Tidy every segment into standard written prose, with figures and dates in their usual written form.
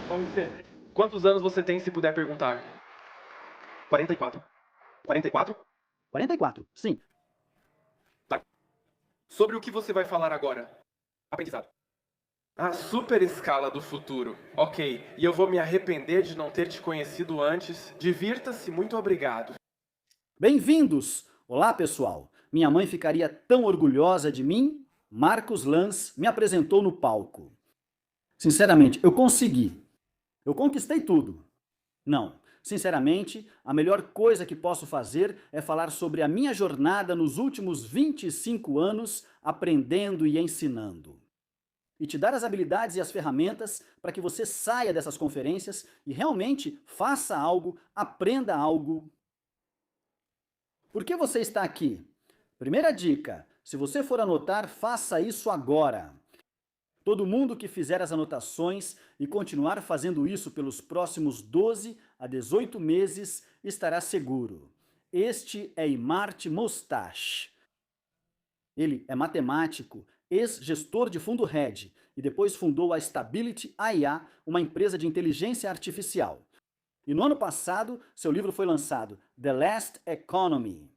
Vamos ver. Quantos anos você tem, se puder perguntar? 44. 44? 44, sim. Tá. Sobre o que você vai falar agora? Aprendizado. A super escala do futuro. Ok, e eu vou me arrepender de não ter te conhecido antes. Divirta-se, muito obrigado. Bem-vindos! Olá, pessoal. Minha mãe ficaria tão orgulhosa de mim. Marcos Lanz me apresentou no palco. Sinceramente, eu consegui. Eu conquistei tudo. Não, sinceramente, a melhor coisa que posso fazer é falar sobre a minha jornada nos últimos 25 anos aprendendo e ensinando. E te dar as habilidades e as ferramentas para que você saia dessas conferências e realmente faça algo, aprenda algo. Por que você está aqui? Primeira dica: se você for anotar, faça isso agora. Todo mundo que fizer as anotações e continuar fazendo isso pelos próximos 12 a 18 meses estará seguro. Este é Imart Mustache. Ele é matemático, ex-gestor de fundo hedge e depois fundou a Stability IA, uma empresa de inteligência artificial. E no ano passado, seu livro foi lançado, The Last Economy.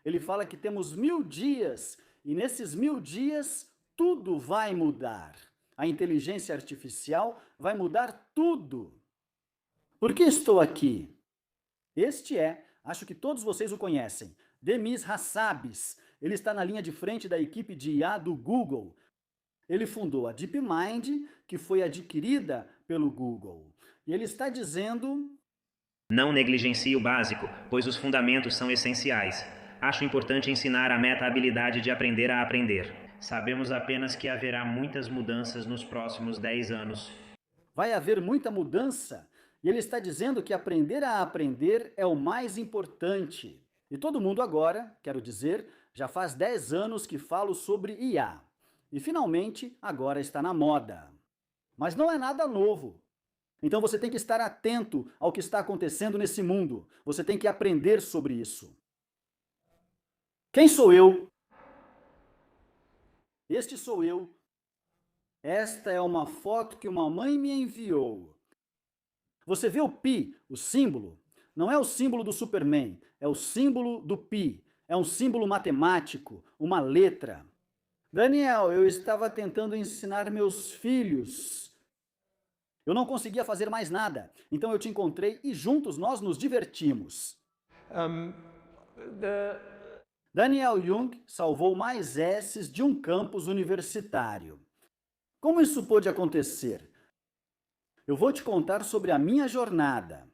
Ele fala que temos 1000 dias e nesses 1000 dias tudo vai mudar. A inteligência artificial vai mudar tudo. Por que estou aqui? Este é, acho que todos vocês o conhecem, Demis Hassabis. Ele está na linha de frente da equipe de IA do Google. Ele fundou a DeepMind, que foi adquirida pelo Google. E ele está dizendo: não negligencie o básico, pois os fundamentos são essenciais. Acho importante ensinar a meta-habilidade de aprender a aprender. Sabemos apenas que haverá muitas mudanças nos próximos 10 anos. vai haver muita mudança. E ele está dizendo que aprender a aprender é o mais importante. E todo mundo agora, quero dizer, já faz 10 anos que falo sobre IA. E finalmente, agora está na moda. Mas não é nada novo. Então você tem que estar atento ao que está acontecendo nesse mundo. Você tem que aprender sobre isso. Quem sou eu? Este sou eu. Esta é uma foto que uma mãe me enviou. Você vê o pi, o símbolo? Não é o símbolo do Superman, é o símbolo do pi. É um símbolo matemático, uma letra. Daniel, eu estava tentando ensinar meus filhos. Eu não conseguia fazer mais nada, então eu te encontrei e juntos nós nos divertimos. Daniel Jung salvou mais S's de um campus universitário. Como isso pôde acontecer? Eu vou te contar sobre a minha jornada.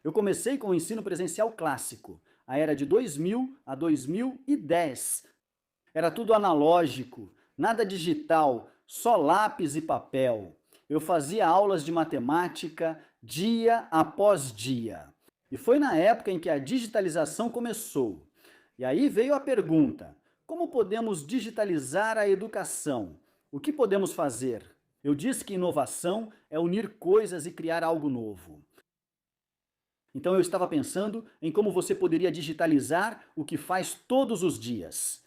Eu comecei com o ensino presencial clássico, a era de 2000 a 2010. Era tudo analógico, nada digital, só lápis e papel. Eu fazia aulas de matemática dia após dia. E foi na época em que a digitalização começou. E aí veio a pergunta: como podemos digitalizar a educação? O que podemos fazer? Eu disse que inovação é unir coisas e criar algo novo. Então eu estava pensando em como você poderia digitalizar o que faz todos os dias.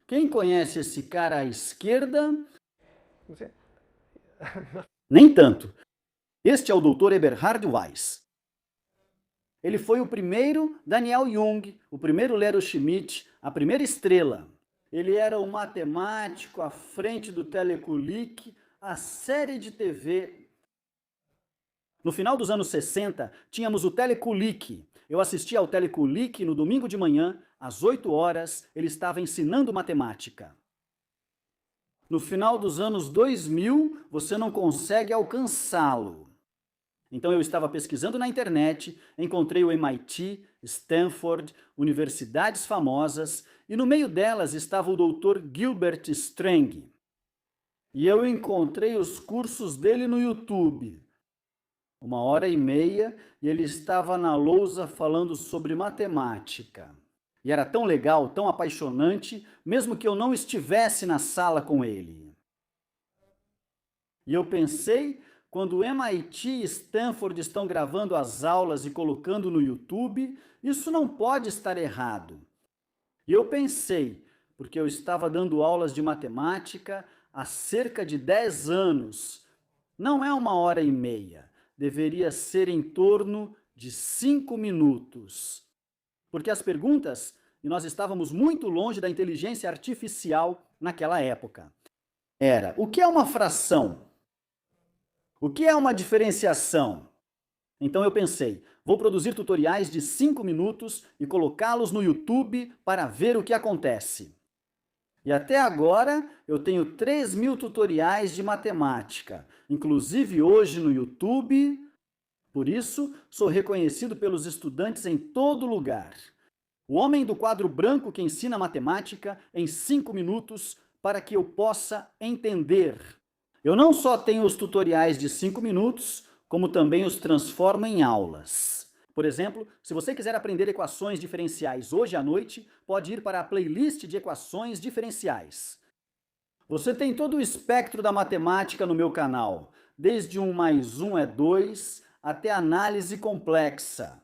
Quem conhece esse cara à esquerda? Nem tanto. Este é o Dr. Eberhard Weiss. Ele foi o primeiro Daniel Jung, o primeiro Lero Schmidt, a primeira estrela. Ele era um matemático à frente do Telekulik, a série de TV. No final dos anos 60, tínhamos o Telekulik. Eu assistia ao Telekulik no domingo de manhã, às 8 horas, ele estava ensinando matemática. No final dos anos 2000, você não consegue alcançá-lo. Então eu estava pesquisando na internet, encontrei o MIT, Stanford, universidades famosas, e no meio delas estava o Dr. Gilbert Strang. E eu encontrei os cursos dele no YouTube. 1h30, e ele estava na lousa falando sobre matemática. E era tão legal, tão apaixonante, mesmo que eu não estivesse na sala com ele. E eu pensei, quando o MIT e Stanford estão gravando as aulas e colocando no YouTube, isso não pode estar errado. E eu pensei, porque eu estava dando aulas de matemática há cerca de 10 anos, Não é 1h30, deveria ser em torno de 5 minutos. Porque as perguntas, e nós estávamos muito longe da inteligência artificial naquela época, era: o que é uma fração? O que é uma diferenciação? Então eu pensei, vou produzir tutoriais de 5 minutos e colocá-los no YouTube para ver o que acontece. E até agora eu tenho 3.000 tutoriais de matemática, inclusive hoje no YouTube. Por isso, sou reconhecido pelos estudantes em todo lugar. O homem do quadro branco que ensina matemática em 5 minutos para que eu possa entender. Eu não só tenho os tutoriais de 5 minutos, como também os transformo em aulas. Por exemplo, se você quiser aprender equações diferenciais hoje à noite, pode ir para a playlist de equações diferenciais. Você tem todo o espectro da matemática no meu canal, desde 1 mais 1 é 2 até análise complexa.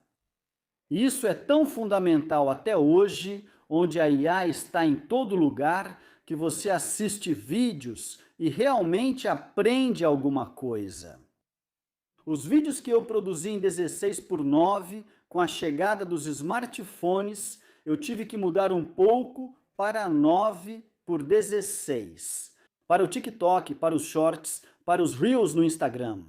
Isso é tão fundamental até hoje, onde a IA está em todo lugar, que você assiste vídeos e realmente aprende alguma coisa. Os vídeos que eu produzi em 16:9, com a chegada dos smartphones, eu tive que mudar um pouco para 9:16. Para o TikTok, para os Shorts, para os Reels no Instagram.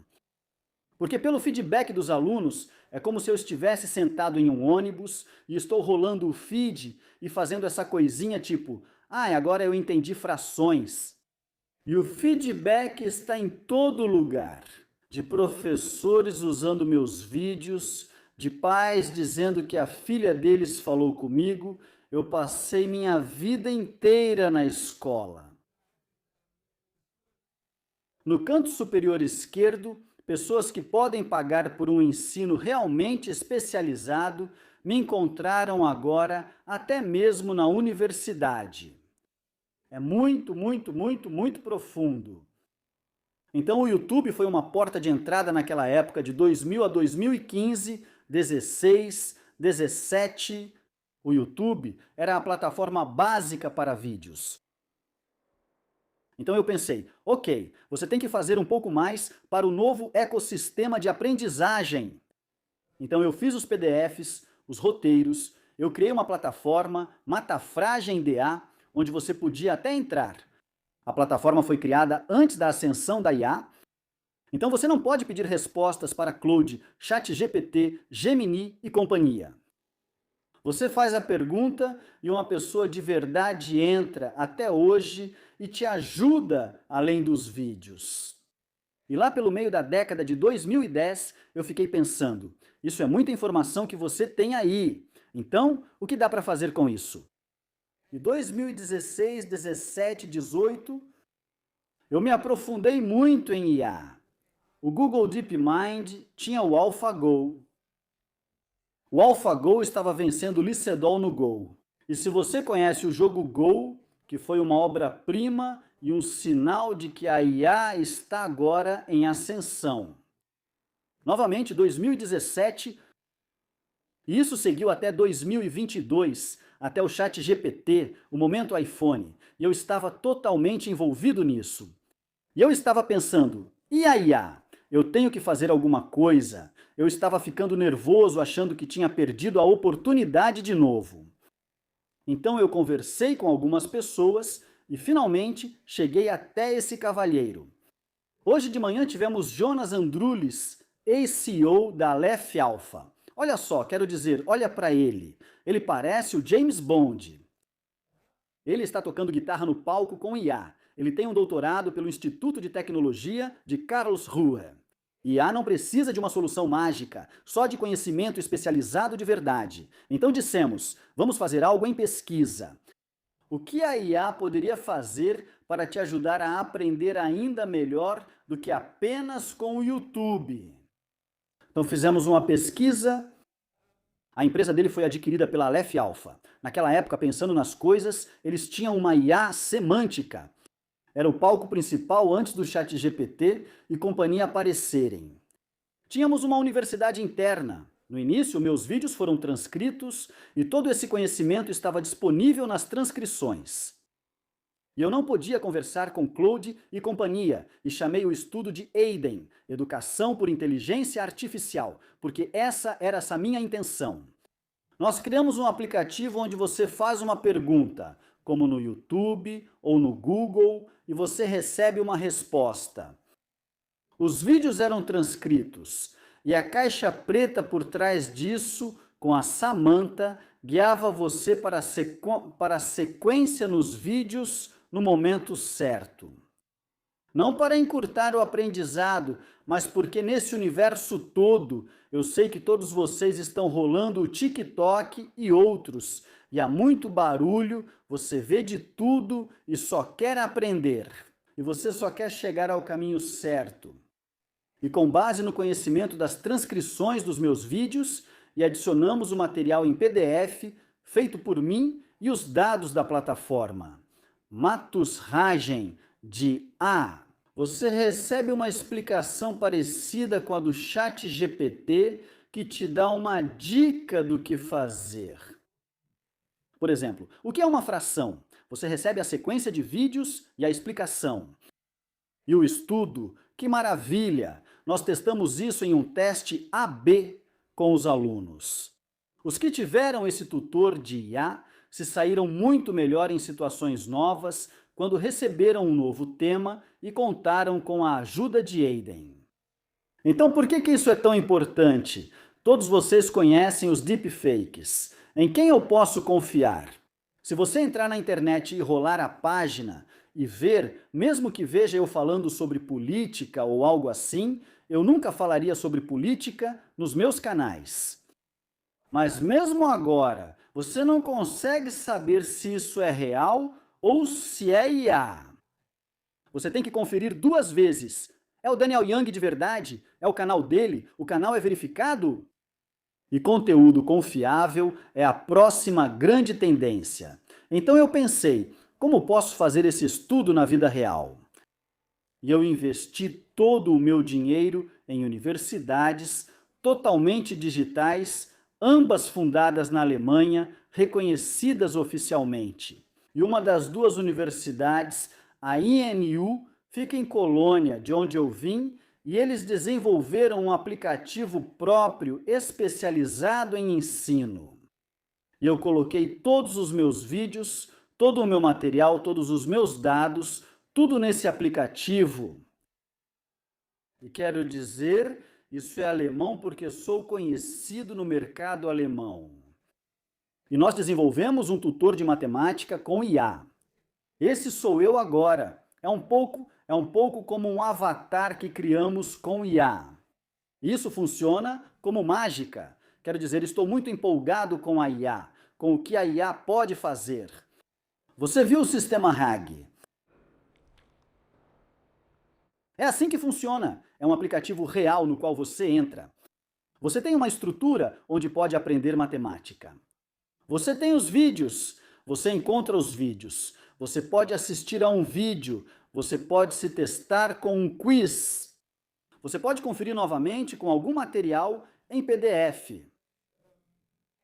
Porque pelo feedback dos alunos, é como se eu estivesse sentado em um ônibus e estou rolando o feed e fazendo essa coisinha tipo: agora eu entendi frações. E o feedback está em todo lugar. De professores usando meus vídeos, de pais dizendo que a filha deles falou comigo. Eu passei minha vida inteira na escola. No canto superior esquerdo, pessoas que podem pagar por um ensino realmente especializado me encontraram agora até mesmo na universidade. É muito, muito, muito, muito profundo. Então o YouTube foi uma porta de entrada naquela época de 2000 a 2015, 16, 17. O YouTube era a plataforma básica para vídeos. Então eu pensei, ok, você tem que fazer um pouco mais para o novo ecossistema de aprendizagem. Então eu fiz os PDFs, os roteiros, eu criei uma plataforma, Matafragem DA, onde você podia até entrar. A plataforma foi criada antes da ascensão da IA. Então você não pode pedir respostas para Claude, ChatGPT, Gemini e companhia. Você faz a pergunta e uma pessoa de verdade entra até hoje e te ajuda além dos vídeos. E lá pelo meio da década de 2010, eu fiquei pensando, isso é muita informação que você tem aí. Então, o que dá para fazer com isso? Em 2016, 17, 18, eu me aprofundei muito em IA. O Google DeepMind tinha o AlphaGo. O AlphaGo estava vencendo o Licedol no Go. E se você conhece o jogo Go, que foi uma obra-prima e um sinal de que a IA está agora em ascensão. Novamente, 2017, e isso seguiu até 2022, até o ChatGPT, o momento iPhone, e eu estava totalmente envolvido nisso. E eu estava pensando, e a IA? Eu tenho que fazer alguma coisa. Eu estava ficando nervoso, achando que tinha perdido a oportunidade de novo. Então eu conversei com algumas pessoas e finalmente cheguei até esse cavalheiro. Hoje de manhã tivemos Jonas Andrulis, ex-CEO da Aleph Alpha. Olha só, quero dizer, olha para ele. Ele parece o James Bond. Ele está tocando guitarra no palco com IA. Ele tem um doutorado pelo Instituto de Tecnologia de Karlsruhe. IA não precisa de uma solução mágica, só de conhecimento especializado de verdade. Então dissemos, vamos fazer algo em pesquisa. O que a IA poderia fazer para te ajudar a aprender ainda melhor do que apenas com o YouTube? Então fizemos uma pesquisa. A empresa dele foi adquirida pela Aleph Alpha. Naquela época, pensando nas coisas, eles tinham uma IA semântica. Era o palco principal antes do ChatGPT e companhia aparecerem. Tínhamos uma universidade interna. No início, meus vídeos foram transcritos e todo esse conhecimento estava disponível nas transcrições. E eu não podia conversar com Claude e companhia, e chamei o estudo de EIDEN, Educação por Inteligência Artificial, porque essa era essa minha intenção. Nós criamos um aplicativo onde você faz uma pergunta, como no YouTube ou no Google, e você recebe uma resposta. Os vídeos eram transcritos, e a caixa preta por trás disso, com a Samantha, guiava você para a sequência nos vídeos no momento certo. Não para encurtar o aprendizado, mas porque nesse universo todo, eu sei que todos vocês estão rolando o TikTok e outros, e há muito barulho, você vê de tudo e só quer aprender. E você só quer chegar ao caminho certo. E com base no conhecimento das transcrições dos meus vídeos, e adicionamos o material em PDF, feito por mim e os dados da plataforma. Matus Ragen, de A. Você recebe uma explicação parecida com a do ChatGPT, que te dá uma dica do que fazer. Por exemplo, o que é uma fração? Você recebe a sequência de vídeos e a explicação. E o estudo? Que maravilha! Nós testamos isso em um teste AB com os alunos. Os que tiveram esse tutor de IA se saíram muito melhor em situações novas quando receberam um novo tema e contaram com a ajuda de EIDEN. Então, por que isso é tão importante? Todos vocês conhecem os deepfakes. Em quem eu posso confiar? Se você entrar na internet e rolar a página e ver, mesmo que veja eu falando sobre política ou algo assim, eu nunca falaria sobre política nos meus canais. Mas mesmo agora, você não consegue saber se isso é real ou se é IA. Você tem que conferir 2 vezes. É o Daniel Young de verdade? É o canal dele? O canal é verificado? E conteúdo confiável é a próxima grande tendência. Então eu pensei, como posso fazer esse estudo na vida real? E eu investi todo o meu dinheiro em universidades totalmente digitais, ambas fundadas na Alemanha, reconhecidas oficialmente. E uma das 2 universidades, a INU, fica em Colônia, de onde eu vim, e eles desenvolveram um aplicativo próprio especializado em ensino. E eu coloquei todos os meus vídeos, todo o meu material, todos os meus dados, tudo nesse aplicativo. E quero dizer, isso é alemão porque sou conhecido no mercado alemão. E nós desenvolvemos um tutor de matemática com IA. Esse sou eu agora. É um pouco como um avatar que criamos com IA. Isso funciona como mágica. Quero dizer, estou muito empolgado com a IA, com o que a IA pode fazer. Você viu o sistema RAG? É assim que funciona. É um aplicativo real no qual você entra. Você tem uma estrutura onde pode aprender matemática. Você tem os vídeos. Você encontra os vídeos. Você pode assistir a um vídeo. Você pode se testar com um quiz. Você pode conferir novamente com algum material em PDF.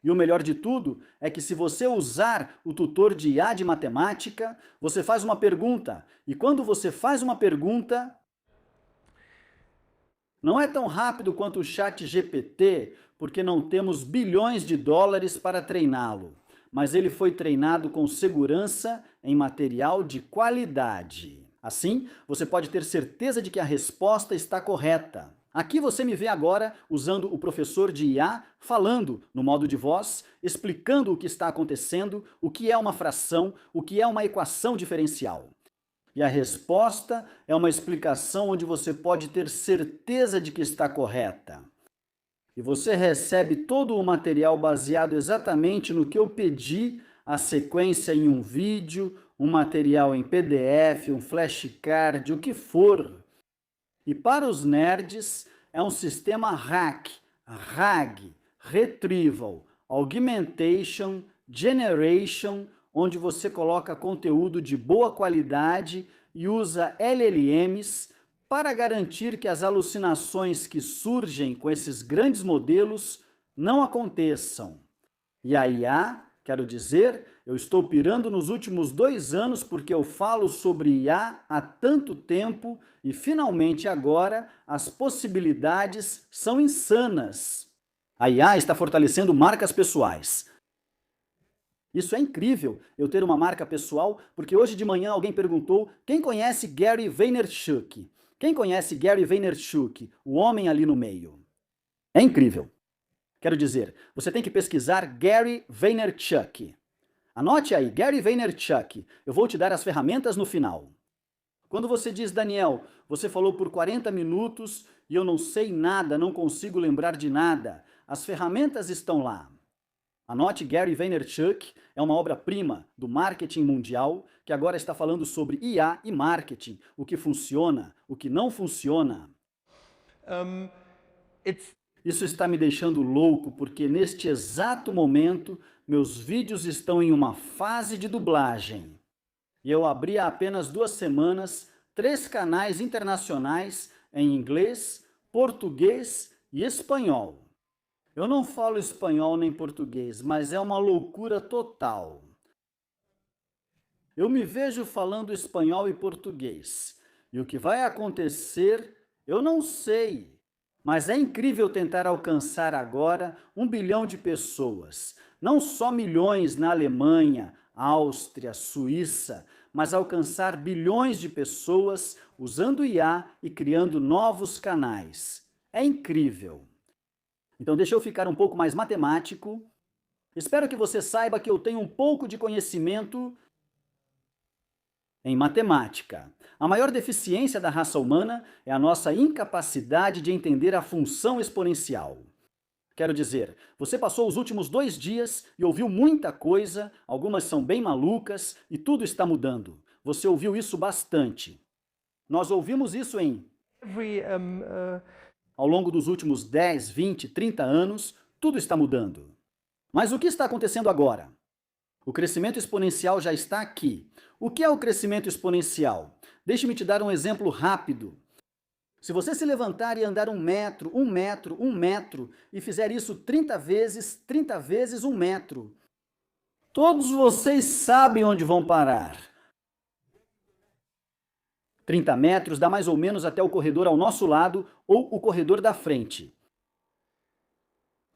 E o melhor de tudo é que se você usar o tutor de IA de matemática, você faz uma pergunta. E quando você faz uma pergunta, não é tão rápido quanto o ChatGPT, porque não temos bilhões de dólares para treiná-lo. Mas ele foi treinado com segurança em material de qualidade. Assim, você pode ter certeza de que a resposta está correta. Aqui você me vê agora usando o professor de IA falando no modo de voz, explicando o que está acontecendo, o que é uma fração, o que é uma equação diferencial. E a resposta é uma explicação onde você pode ter certeza de que está correta. E você recebe todo o material baseado exatamente no que eu pedi, a sequência em um vídeo, um material em PDF, um flashcard, o que for. E para os nerds, é um sistema RAG, Retrieval, Augmentation, Generation, onde você coloca conteúdo de boa qualidade e usa LLMs para garantir que as alucinações que surgem com esses grandes modelos não aconteçam. E a IA Quero dizer, eu estou pirando nos últimos 2 anos porque eu falo sobre IA há tanto tempo e finalmente agora as possibilidades são insanas. A IA está fortalecendo marcas pessoais. Isso é incrível, eu ter uma marca pessoal, porque hoje de manhã alguém perguntou quem conhece Gary Vaynerchuk? Quem conhece Gary Vaynerchuk, o homem ali no meio? É incrível. Quero dizer, você tem que pesquisar Gary Vaynerchuk. Anote aí, Gary Vaynerchuk. Eu vou te dar as ferramentas no final. Quando você diz, Daniel, você falou por 40 minutos e eu não sei nada, não consigo lembrar de nada. As ferramentas estão lá. Anote, Gary Vaynerchuk é uma obra-prima do marketing mundial que agora está falando sobre IA e marketing, o que funciona, o que não funciona. Isso está me deixando louco porque neste exato momento meus vídeos estão em uma fase de dublagem. E eu abri há apenas 2 semanas 3 canais internacionais em inglês, português e espanhol. Eu não falo espanhol nem português, mas é uma loucura total. Eu me vejo falando espanhol e português. E o que vai acontecer, eu não sei. Mas é incrível tentar alcançar agora 1 bilhão de pessoas. Não só milhões na Alemanha, Áustria, Suíça, mas alcançar bilhões de pessoas usando IA e criando novos canais. É incrível. Então deixa eu ficar um pouco mais matemático. Espero que você saiba que eu tenho um pouco de conhecimento em matemática. A maior deficiência da raça humana é a nossa incapacidade de entender a função exponencial. Quero dizer, você passou os últimos 2 dias e ouviu muita coisa, algumas são bem malucas e tudo está mudando. Você ouviu isso bastante. Nós ouvimos isso ao longo dos últimos 10, 20, 30 anos, tudo está mudando. Mas o que está acontecendo agora? O crescimento exponencial já está aqui. O que é o crescimento exponencial? Deixe-me te dar um exemplo rápido. Se você se levantar e andar 1 metro, 1 metro, 1 metro, e fizer isso 30 vezes 1 metro, todos vocês sabem onde vão parar. 30 metros dá mais ou menos até o corredor ao nosso lado ou o corredor da frente.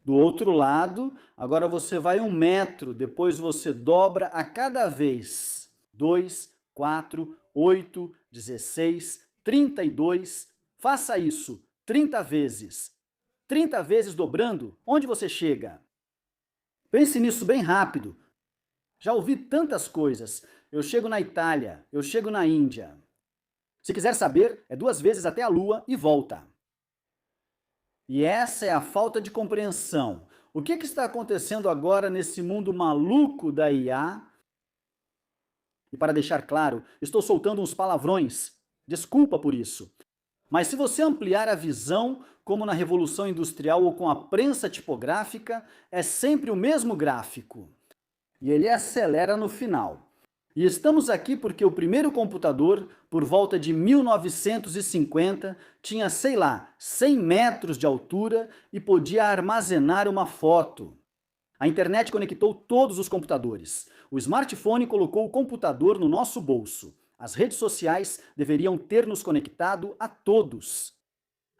Do outro lado, agora você vai 1 metro, depois você dobra a cada vez. 2, 4, 8, 16, 32. Faça isso 30 vezes. 30 vezes dobrando, onde você chega? Pense nisso bem rápido. Já ouvi tantas coisas. Eu chego na Itália, eu chego na Índia. Se quiser saber, é 2 vezes até a Lua e volta. E essa é a falta de compreensão. O que está acontecendo agora nesse mundo maluco da IA? E para deixar claro, estou soltando uns palavrões. Desculpa por isso. Mas se você ampliar a visão, como na Revolução Industrial ou com a prensa tipográfica, é sempre o mesmo gráfico. E ele acelera no final. E estamos aqui porque o primeiro computador, por volta de 1950, tinha, sei lá, 100 metros de altura e podia armazenar uma foto. A internet conectou todos os computadores. O smartphone colocou o computador no nosso bolso. As redes sociais deveriam ter nos conectado a todos.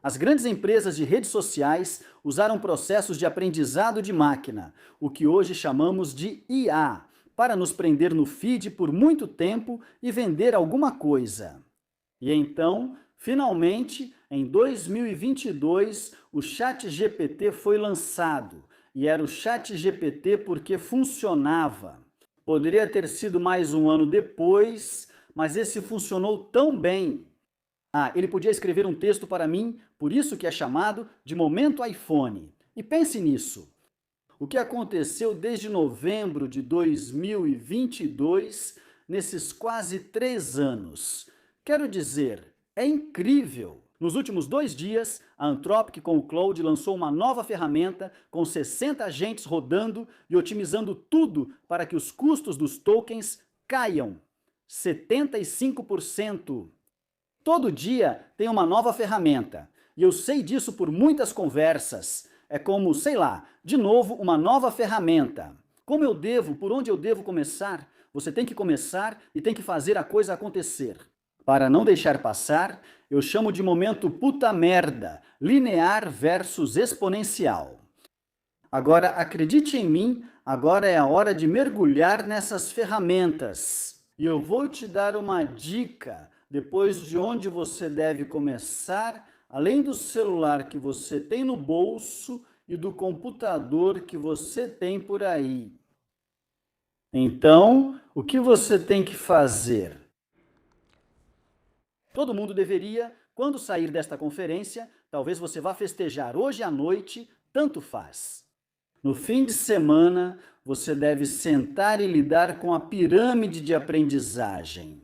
As grandes empresas de redes sociais usaram processos de aprendizado de máquina, o que hoje chamamos de IA, para nos prender no feed por muito tempo e vender alguma coisa. E então, finalmente, em 2022, o ChatGPT foi lançado. E era o ChatGPT porque funcionava. Poderia ter sido mais 1 ano depois, mas esse funcionou tão bem. Ele podia escrever um texto para mim, por isso que é chamado de Momento iPhone. E pense nisso. O que aconteceu desde novembro de 2022, nesses quase 3 anos? Quero dizer, é incrível! Nos últimos 2 dias, a Anthropic com o Claude lançou uma nova ferramenta com 60 agentes rodando e otimizando tudo para que os custos dos tokens caiam 75%. Todo dia tem uma nova ferramenta, e eu sei disso por muitas conversas. É como, sei lá, de novo uma nova ferramenta. Por onde eu devo começar? Você tem que começar e tem que fazer a coisa acontecer. Para não deixar passar, eu chamo de momento puta merda, linear versus exponencial. Agora, acredite em mim, agora é a hora de mergulhar nessas ferramentas. E eu vou te dar uma dica, depois de onde você deve começar, além do celular que você tem no bolso e do computador que você tem por aí. Então, o que você tem que fazer? Todo mundo deveria, quando sair desta conferência, talvez você vá festejar hoje à noite, tanto faz. No fim de semana, você deve sentar e lidar com a pirâmide de aprendizagem.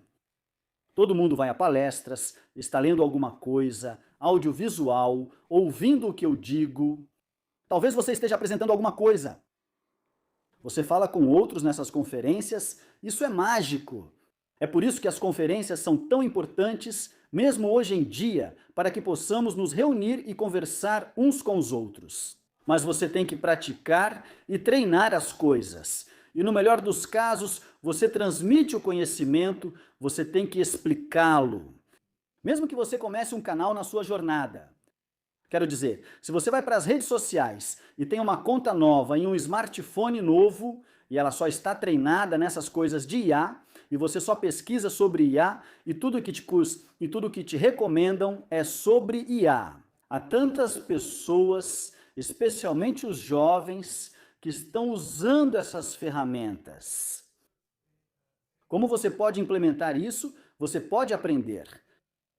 Todo mundo vai a palestras, está lendo alguma coisa, audiovisual, ouvindo o que eu digo. Talvez você esteja apresentando alguma coisa. Você fala com outros nessas conferências, isso é mágico. É por isso que as conferências são tão importantes, mesmo hoje em dia, para que possamos nos reunir e conversar uns com os outros. Mas você tem que praticar e treinar as coisas. E no melhor dos casos, você transmite o conhecimento, você tem que explicá-lo. Mesmo que você comece um canal na sua jornada. Quero dizer, se você vai para as redes sociais e tem uma conta nova em um smartphone novo, e ela só está treinada nessas coisas de IA, e você só pesquisa sobre IA, e tudo que te recomendam é sobre IA. Há tantas pessoas, especialmente os jovens, que estão usando essas ferramentas. Como você pode implementar isso? Você pode aprender.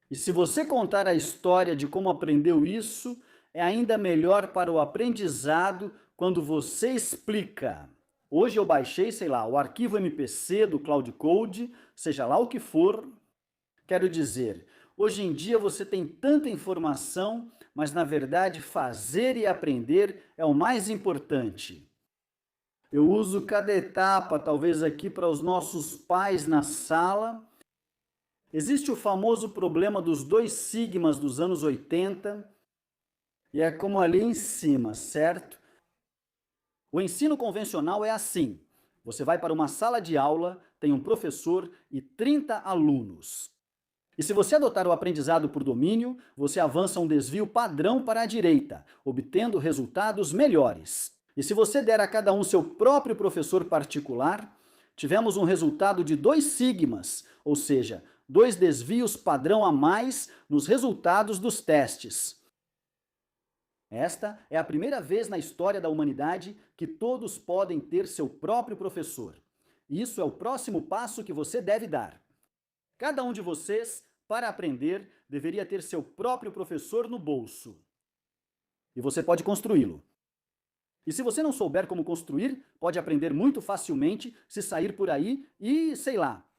E se você contar a história de como aprendeu isso, é ainda melhor para o aprendizado quando você explica. Hoje eu baixei, o arquivo MPC do Cloud Code, seja lá o que for. Quero dizer, hoje em dia você tem tanta informação, mas na verdade fazer e aprender é o mais importante. Eu uso cada etapa, talvez aqui para os nossos pais na sala. Existe o famoso problema dos 2 sigmas dos anos 80, e é como ali em cima, certo? O ensino convencional é assim. Você vai para uma sala de aula, tem um professor e 30 alunos. E se você adotar o aprendizado por domínio, você avança um desvio padrão para a direita, obtendo resultados melhores. E se você der a cada um seu próprio professor particular, tivemos um resultado de 2 sigmas, ou seja, 2 desvios padrão a mais nos resultados dos testes. Esta é a primeira vez na história da humanidade que todos podem ter seu próprio professor. Isso é o próximo passo que você deve dar. Cada um de vocês, para aprender, deveria ter seu próprio professor no bolso. E você pode construí-lo. E se você não souber como construir, pode aprender muito facilmente se sair por aí e,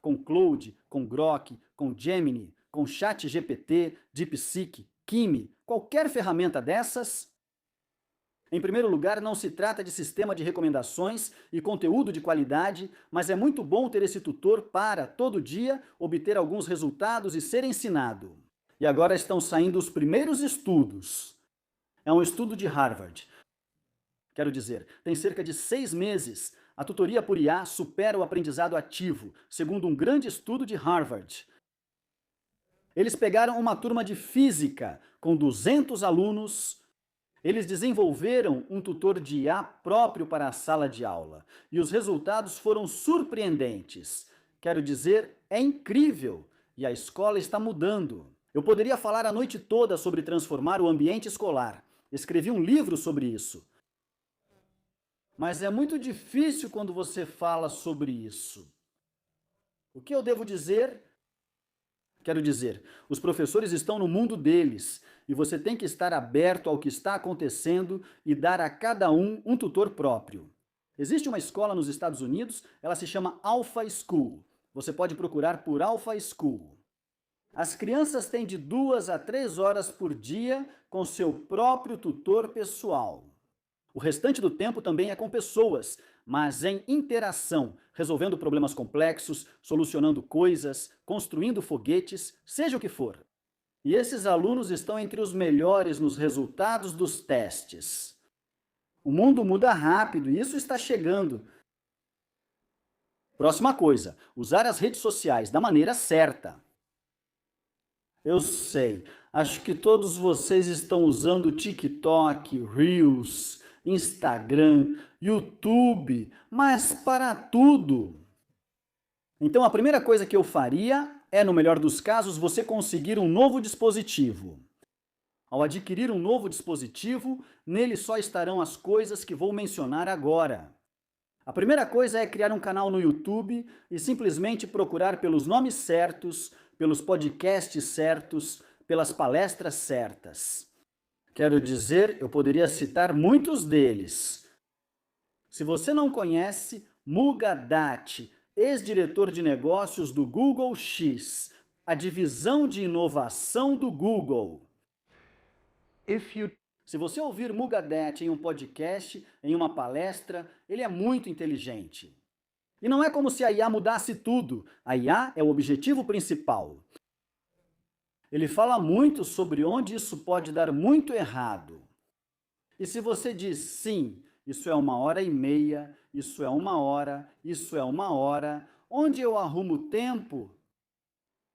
com Claude, com Grok, com Gemini, com ChatGPT, DeepSeek, Kimi, qualquer ferramenta dessas. Em primeiro lugar, não se trata de sistema de recomendações e conteúdo de qualidade, mas é muito bom ter esse tutor para, todo dia, obter alguns resultados e ser ensinado. E agora estão saindo os primeiros estudos. É um estudo de Harvard. Quero dizer, tem cerca de 6 meses. A tutoria por IA supera o aprendizado ativo, segundo um grande estudo de Harvard. Eles pegaram uma turma de física com 200 alunos. Eles desenvolveram um tutor de IA próprio para a sala de aula. E os resultados foram surpreendentes. Quero dizer, é incrível. E a escola está mudando. Eu poderia falar a noite toda sobre transformar o ambiente escolar. Escrevi um livro sobre isso. Mas é muito difícil quando você fala sobre isso. O que eu devo dizer? Quero dizer, os professores estão no mundo deles e você tem que estar aberto ao que está acontecendo e dar a cada um um tutor próprio. Existe uma escola nos Estados Unidos, ela se chama Alpha School. Você pode procurar por Alpha School. As crianças têm de 2 a 3 horas por dia com seu próprio tutor pessoal. O restante do tempo também é com pessoas, mas em interação, resolvendo problemas complexos, solucionando coisas, construindo foguetes, seja o que for. E esses alunos estão entre os melhores nos resultados dos testes. O mundo muda rápido e isso está chegando. Próxima coisa, usar as redes sociais da maneira certa. Eu sei, acho que todos vocês estão usando TikTok, Reels, Instagram, YouTube, mas para tudo. Então a primeira coisa que eu faria é, no melhor dos casos, você conseguir um novo dispositivo. Ao adquirir um novo dispositivo, nele só estarão as coisas que vou mencionar agora. A primeira coisa é criar um canal no YouTube e simplesmente procurar pelos nomes certos, pelos podcasts certos, pelas palestras certas. Quero dizer, eu poderia citar muitos deles. Se você não conhece, Muga Dati, ex-diretor de negócios do Google X, a divisão de inovação do Google. Se você ouvir Muga Dati em um podcast, em uma palestra, ele é muito inteligente. E não é como se a IA mudasse tudo. A IA é o objetivo principal. Ele fala muito sobre onde isso pode dar muito errado. E se você diz sim, isso é 1h30, isso é 1 hora, isso é 1 hora, onde eu arrumo tempo?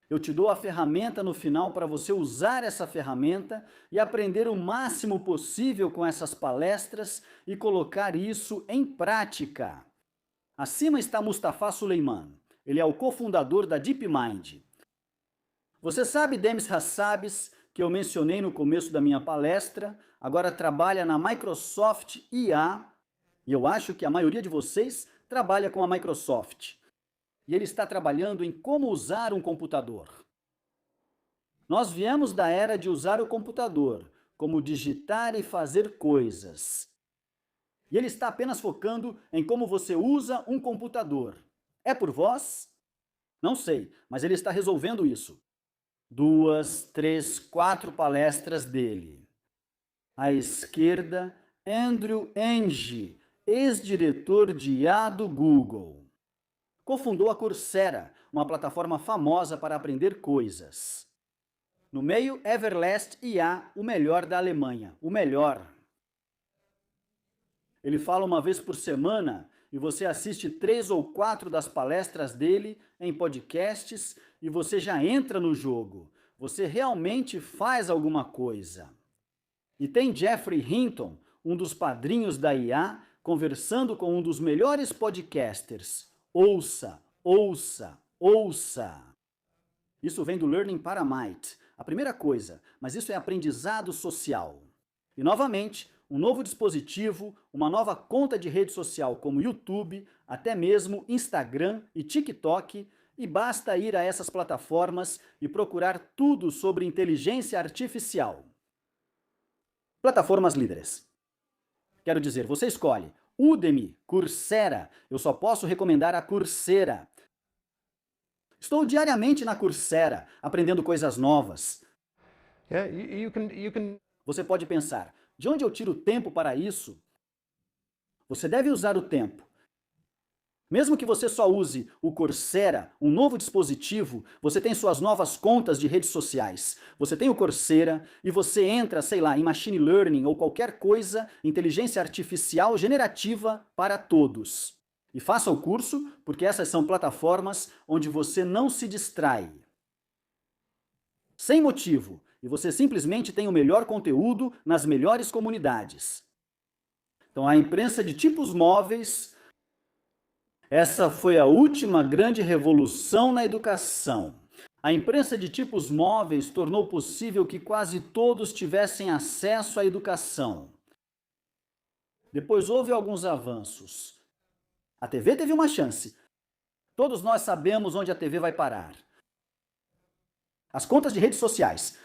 Eu te dou a ferramenta no final para você usar essa ferramenta e aprender o máximo possível com essas palestras e colocar isso em prática. Acima está Mustafa Suleyman. Ele é o cofundador da DeepMind. Você sabe Demis Hassabis, que eu mencionei no começo da minha palestra, agora trabalha na Microsoft IA, e eu acho que a maioria de vocês trabalha com a Microsoft. E ele está trabalhando em como usar um computador. Nós viemos da era de usar o computador, como digitar e fazer coisas. E ele está apenas focando em como você usa um computador. É por vós? Não sei, mas ele está resolvendo isso. 2, 3, 4 palestras dele. À esquerda, Andrew Ng, ex-diretor de IA do Google. Cofundou a Coursera, uma plataforma famosa para aprender coisas. No meio, Everlast IA, o melhor da Alemanha, o melhor. Ele fala uma vez por semana e você assiste 3 ou 4 das palestras dele em podcasts e você já entra no jogo. Você realmente faz alguma coisa. E tem Geoffrey Hinton, um dos padrinhos da IA, conversando com um dos melhores podcasters. Ouça, ouça, ouça. Isso vem do Learning Paramite, a primeira coisa, mas isso é aprendizado social. E novamente, um novo dispositivo, uma nova conta de rede social como YouTube, até mesmo Instagram e TikTok, e basta ir a essas plataformas e procurar tudo sobre inteligência artificial. Plataformas líderes. Quero dizer, você escolhe Udemy, Coursera. Eu só posso recomendar a Coursera. Estou diariamente na Coursera, aprendendo coisas novas. Você pode pensar, de onde eu tiro tempo para isso? Você deve usar o tempo. Mesmo que você só use o Coursera, um novo dispositivo, você tem suas novas contas de redes sociais. Você tem o Coursera e você entra, sei lá, em Machine Learning ou qualquer coisa, inteligência artificial generativa para todos. E faça o curso, porque essas são plataformas onde você não se distrai. Sem motivo, e você simplesmente tem o melhor conteúdo nas melhores comunidades. Então a imprensa de tipos móveis, essa foi a última grande revolução na educação. A imprensa de tipos móveis tornou possível que quase todos tivessem acesso à educação. Depois houve alguns avanços. A TV teve uma chance. Todos nós sabemos onde a TV vai parar. As contas de redes sociais.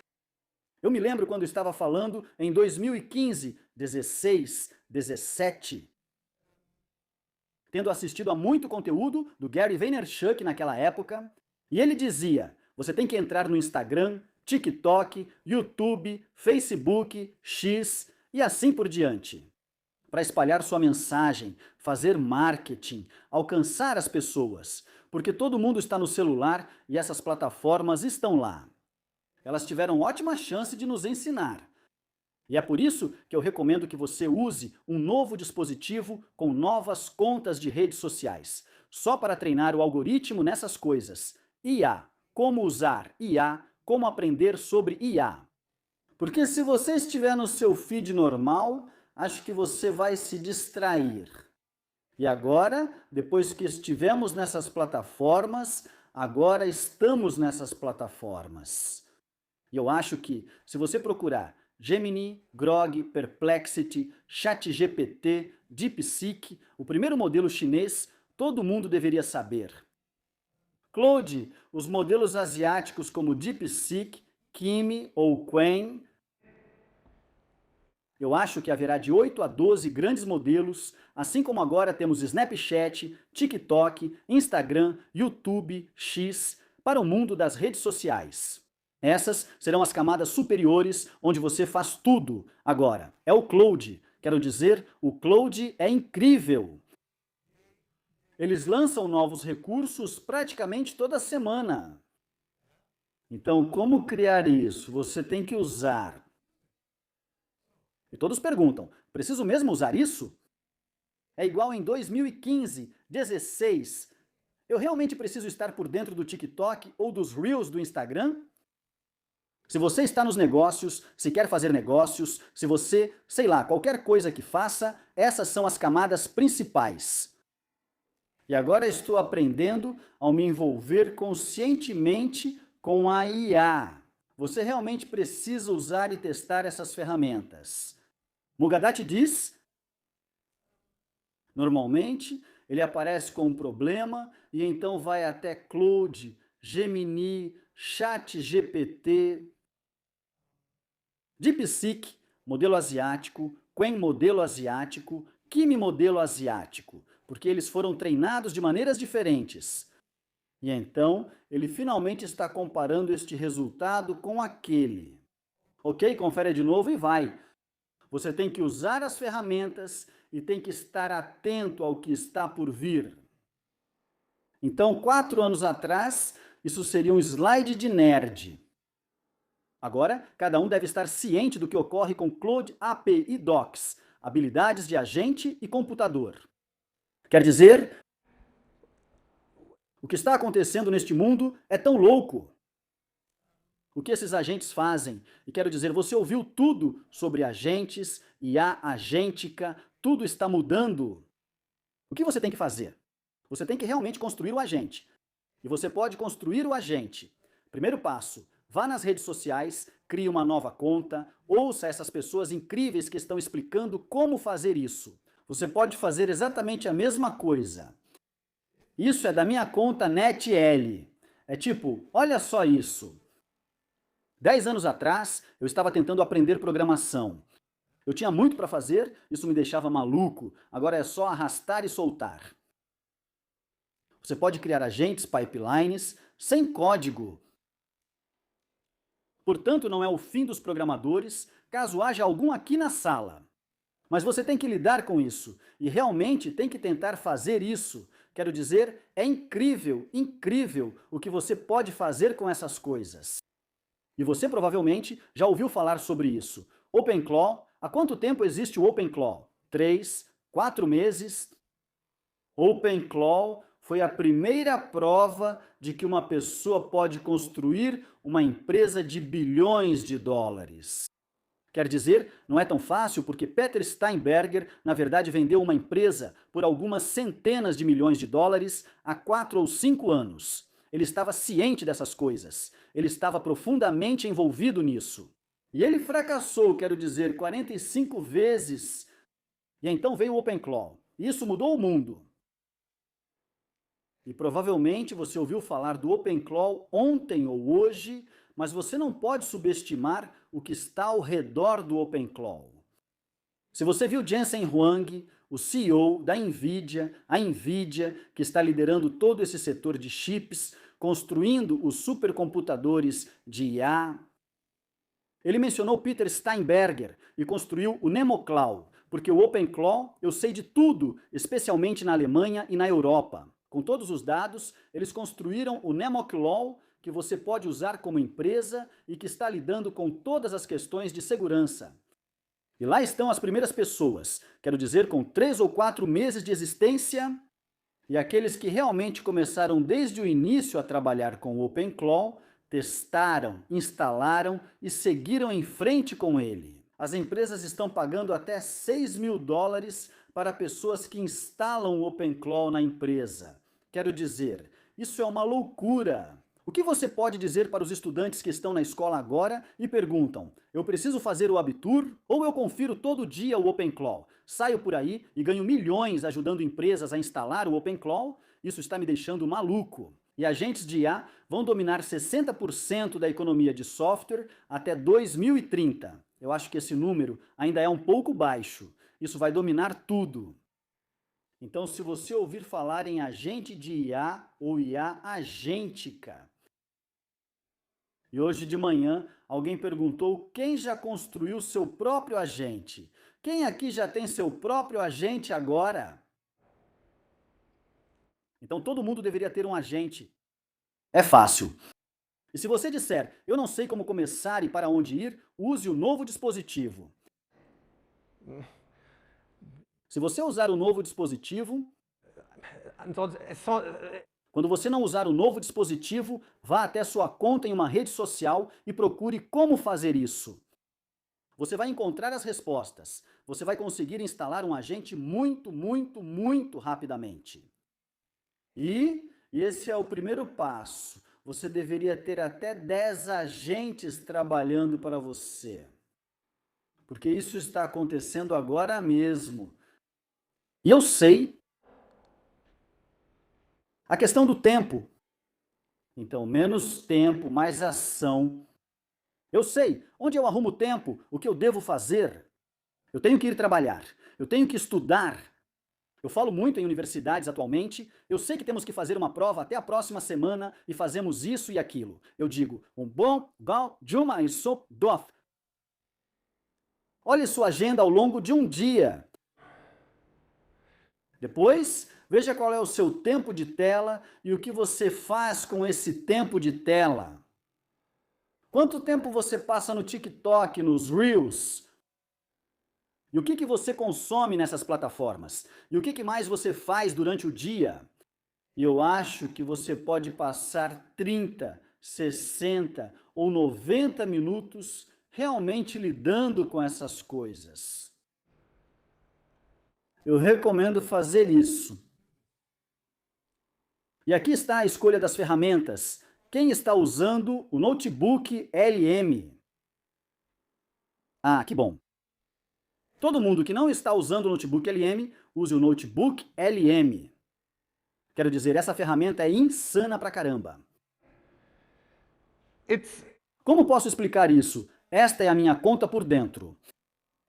Eu me lembro quando estava falando em 2015, 16, 17, tendo assistido a muito conteúdo do Gary Vaynerchuk naquela época, e ele dizia, você tem que entrar no Instagram, TikTok, YouTube, Facebook, X e assim por diante, para espalhar sua mensagem, fazer marketing, alcançar as pessoas, porque todo mundo está no celular e essas plataformas estão lá. Elas tiveram ótima chance de nos ensinar. E é por isso que eu recomendo que você use um novo dispositivo com novas contas de redes sociais. só para treinar o algoritmo nessas coisas. IA, como usar IA, como aprender sobre IA. Porque se você estiver no seu feed normal, acho que você vai se distrair. E agora, depois que estivemos nessas plataformas, agora estamos nessas plataformas. E eu acho que, se você procurar Gemini, Grok, Perplexity, ChatGPT, DeepSeek, o primeiro modelo chinês, todo mundo deveria saber. Claude, os modelos asiáticos como DeepSeek, Kimi ou Qwen. Eu acho que haverá de 8 a 12 grandes modelos, assim como agora temos Snapchat, TikTok, Instagram, YouTube, X, para o mundo das redes sociais. Essas serão as camadas superiores, onde você faz tudo. Agora, é o Claude. Quero dizer, o Claude é incrível. Eles lançam novos recursos praticamente toda semana. Então, como criar isso? Você tem que usar. E todos perguntam, preciso mesmo usar isso? É igual em 2015, 16. Eu realmente preciso estar por dentro do TikTok ou dos Reels do Instagram? Se você está nos negócios, se quer fazer negócios, se você, sei lá, qualquer coisa que faça, essas são as camadas principais. E agora estou aprendendo a me envolver conscientemente com a IA. Você realmente precisa usar e testar essas ferramentas. Mugadat diz, normalmente, ele aparece com um problema e então vai até Claude, Gemini, ChatGPT, DeepSeek, modelo asiático, Qwen, modelo asiático, Kimi, modelo asiático, porque eles foram treinados de maneiras diferentes. E então, ele finalmente está comparando este resultado com aquele. Ok? Confere de novo e vai. Você tem que usar as ferramentas e tem que estar atento ao que está por vir. Então, 4 anos atrás, isso seria um slide de nerd. Agora, cada um deve estar ciente do que ocorre com Claude API Docs, habilidades de agente e computador. Quer dizer, o que está acontecendo neste mundo é tão louco. O que esses agentes fazem? E quero dizer, você ouviu tudo sobre agentes, IA, agêntica, tudo está mudando. O que você tem que fazer? Você tem que realmente construir o agente. E você pode construir o agente. Primeiro passo, vá nas redes sociais, crie uma nova conta, ouça essas pessoas incríveis que estão explicando como fazer isso. Você pode fazer exatamente a mesma coisa. Isso é da minha conta NetL. É tipo, olha só isso. 10 anos atrás, eu estava tentando aprender programação. Eu tinha muito para fazer, isso me deixava maluco. Agora é só arrastar e soltar. Você pode criar agentes, pipelines, sem código. Portanto, não é o fim dos programadores, caso haja algum aqui na sala. Mas você tem que lidar com isso, e realmente tem que tentar fazer isso. Quero dizer, é incrível, incrível o que você pode fazer com essas coisas. E você provavelmente já ouviu falar sobre isso. OpenClaw, há quanto tempo existe o OpenClaw? 3, 4 meses? OpenClaw foi a primeira prova de que uma pessoa pode construir uma empresa de bilhões de dólares. Quer dizer, não é tão fácil porque Peter Steinberger, na verdade, vendeu uma empresa por algumas centenas de milhões de dólares há 4 ou 5 anos. Ele estava ciente dessas coisas. Ele estava profundamente envolvido nisso. E ele fracassou, quero dizer, 45 vezes. E então veio o OpenClaw. Isso mudou o mundo. E provavelmente você ouviu falar do OpenClaw ontem ou hoje, mas você não pode subestimar o que está ao redor do OpenClaw. Se você viu Jensen Huang, o CEO da NVIDIA, a NVIDIA, que está liderando todo esse setor de chips, construindo os supercomputadores de IA. Ele mencionou Peter Steinberger e construiu o NemoClaw, porque o OpenClaw eu sei de tudo, especialmente na Alemanha e na Europa. Com todos os dados, eles construíram o NemoClaw, que você pode usar como empresa e que está lidando com todas as questões de segurança. E lá estão as primeiras pessoas, quero dizer, com 3 ou 4 meses de existência, E aqueles que realmente começaram desde o início a trabalhar com o OpenClaw, testaram, instalaram e seguiram em frente com ele. As empresas estão pagando até $6.000 para pessoas que instalam o OpenClaw na empresa. Quero dizer, isso é uma loucura. O que você pode dizer para os estudantes que estão na escola agora e perguntam: eu preciso fazer o Abitur ou eu confiro todo dia o OpenClaw? Saio por aí e ganho milhões ajudando empresas a instalar o OpenClaw? Isso está me deixando maluco. E agentes de IA vão dominar 60% da economia de software até 2030. Eu acho que esse número ainda é um pouco baixo. Isso vai dominar tudo. Então, se você ouvir falar em agente de IA ou IA agêntica, e hoje de manhã alguém perguntou quem já construiu seu próprio agente. Quem aqui já tem seu próprio agente agora? Então todo mundo deveria ter um agente. É fácil. E se você disser, eu não sei como começar e para onde ir, use o novo dispositivo. Se você usar o novo dispositivo, quando você não usar o novo dispositivo, vá até sua conta em uma rede social e procure como fazer isso. Você vai encontrar as respostas. Você vai conseguir instalar um agente muito rapidamente. E esse é o primeiro passo. Você deveria ter até 10 agentes trabalhando para você. Porque isso está acontecendo agora mesmo. E eu sei. A questão do tempo. Então, menos tempo, mais ação. Eu sei onde eu arrumo tempo, o que eu devo fazer. Eu tenho que ir trabalhar, eu tenho que estudar. Eu falo muito em universidades atualmente, eu sei que temos que fazer uma prova até a próxima semana e fazemos isso e aquilo. Eu digo, bom gal juma e sop dof. Olhe sua agenda ao longo de um dia. Depois, veja qual é o seu tempo de tela e o que você faz com esse tempo de tela. Quanto tempo você passa no TikTok, nos Reels? E o que você consome nessas plataformas? E o que mais você faz durante o dia? E eu acho que você pode passar 30, 60 ou 90 minutos realmente lidando com essas coisas. Eu recomendo fazer isso. E aqui está a escolha das ferramentas. Quem está usando o notebook LM? Ah, que bom. Todo mundo que não está usando o notebook LM, use o notebook LM. Quero dizer, essa ferramenta é insana pra caramba. Como posso explicar isso? Esta é a minha conta por dentro.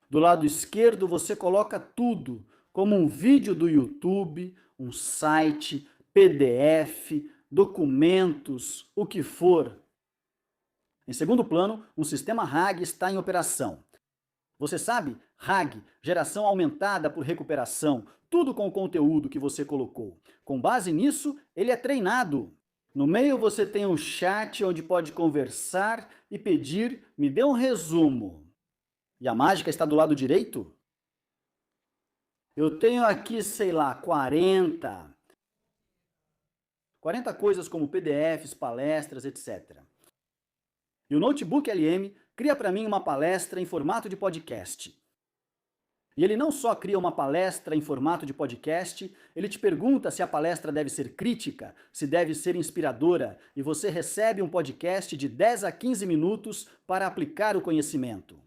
Do lado esquerdo você coloca tudo, como um vídeo do YouTube, um site, PDF, documentos, o que for. Em segundo plano, um sistema RAG está em operação. Você sabe? RAG, geração aumentada por recuperação, tudo com o conteúdo que você colocou. Com base nisso, ele é treinado. No meio você tem um chat onde pode conversar e pedir, me dê um resumo. E a mágica está do lado direito? Eu tenho aqui, sei lá, 40 coisas como PDFs, palestras, etc. E o Notebook LM cria para mim uma palestra em formato de podcast. E ele não só cria uma palestra em formato de podcast, ele te pergunta se a palestra deve ser crítica, se deve ser inspiradora, e você recebe um podcast de 10 a 15 minutos para aplicar o conhecimento.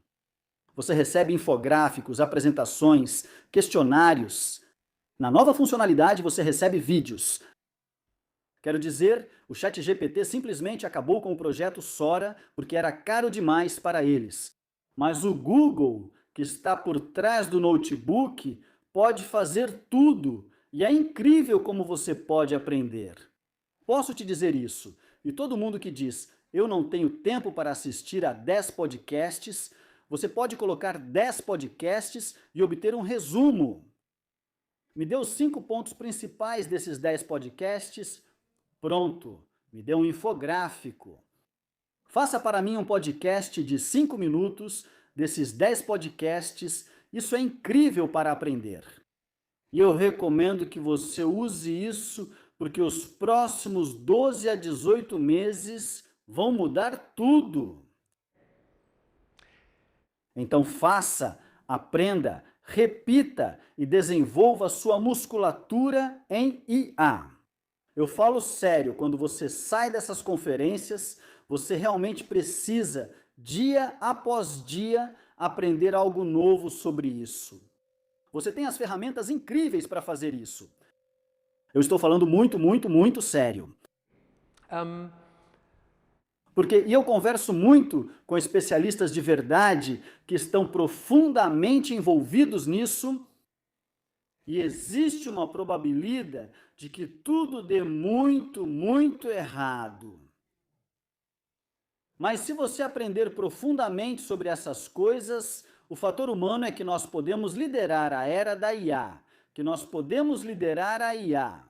Você recebe infográficos, apresentações, questionários. Na nova funcionalidade você recebe vídeos. Quero dizer, o ChatGPT simplesmente acabou com o projeto Sora porque era caro demais para eles. Mas o Google, que está por trás do notebook, pode fazer tudo. E é incrível como você pode aprender. Posso te dizer isso. E todo mundo que diz, eu não tenho tempo para assistir a 10 podcasts, você pode colocar 10 podcasts e obter um resumo. Me dê os 5 pontos principais desses 10 podcasts. Pronto, me dê um infográfico. Faça para mim um podcast de 5 minutos desses 10 podcasts. Isso é incrível para aprender. E eu recomendo que você use isso, porque os próximos 12 a 18 meses vão mudar tudo. Então faça, aprenda, repita e desenvolva sua musculatura em IA. Eu falo sério, quando você sai dessas conferências, você realmente precisa, dia após dia, aprender algo novo sobre isso. Você tem as ferramentas incríveis para fazer isso. Eu estou falando muito sério. E eu converso muito com especialistas de verdade que estão profundamente envolvidos nisso, e existe uma probabilidade de que tudo dê muito errado. Mas se você aprender profundamente sobre essas coisas, o fator humano é que nós podemos liderar a era da IA, que nós podemos liderar a IA,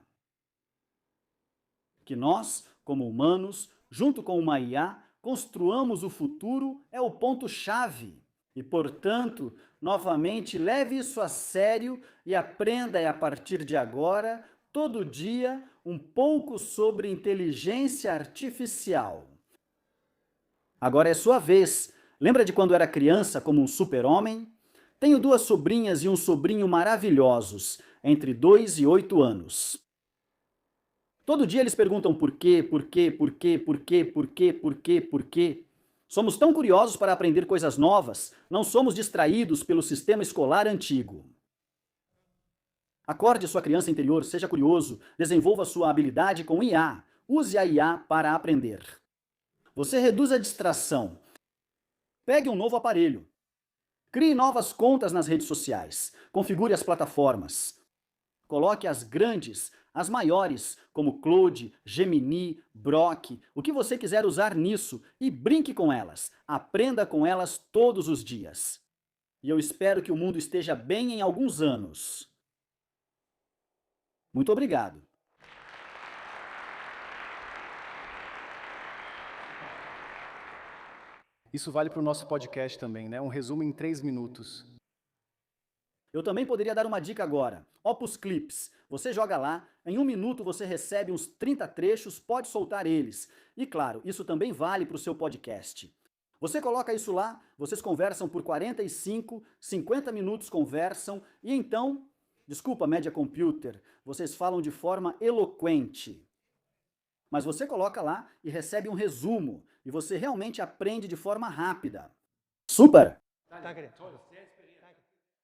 que nós, como humanos, junto com uma IA, construamos o futuro é o ponto-chave. E, portanto, novamente, leve isso a sério e aprenda a partir de agora, todo dia, um pouco sobre inteligência artificial. Agora é sua vez. Lembra de quando era criança como um super-homem? Tenho 2 sobrinhas e um sobrinho maravilhosos, entre 2 e 8 anos. Todo dia eles perguntam por quê. Somos tão curiosos para aprender coisas novas, não somos distraídos pelo sistema escolar antigo. Acorde sua criança interior, seja curioso, desenvolva sua habilidade com IA. Use a IA para aprender. Você reduz a distração. Pegue um novo aparelho. Crie novas contas nas redes sociais. Configure as plataformas. Coloque as grandes, as maiores, como Claude, Gemini, Grok, o que você quiser usar nisso, e brinque com elas. Aprenda com elas todos os dias. E eu espero que o mundo esteja bem em alguns anos. Muito obrigado. Isso vale para o nosso podcast também, né? Um resumo em 3 minutos. Eu também poderia dar uma dica agora. Opus Clips. Você joga lá, em 1 minuto você recebe uns 30 trechos, pode soltar eles. E claro, isso também vale para o seu podcast. Você coloca isso lá, vocês conversam por 45, 50 minutos conversam, e então, desculpa Media Computer, vocês falam de forma eloquente. Mas você coloca lá e recebe um resumo, e você realmente aprende de forma rápida. Super! Danke dir.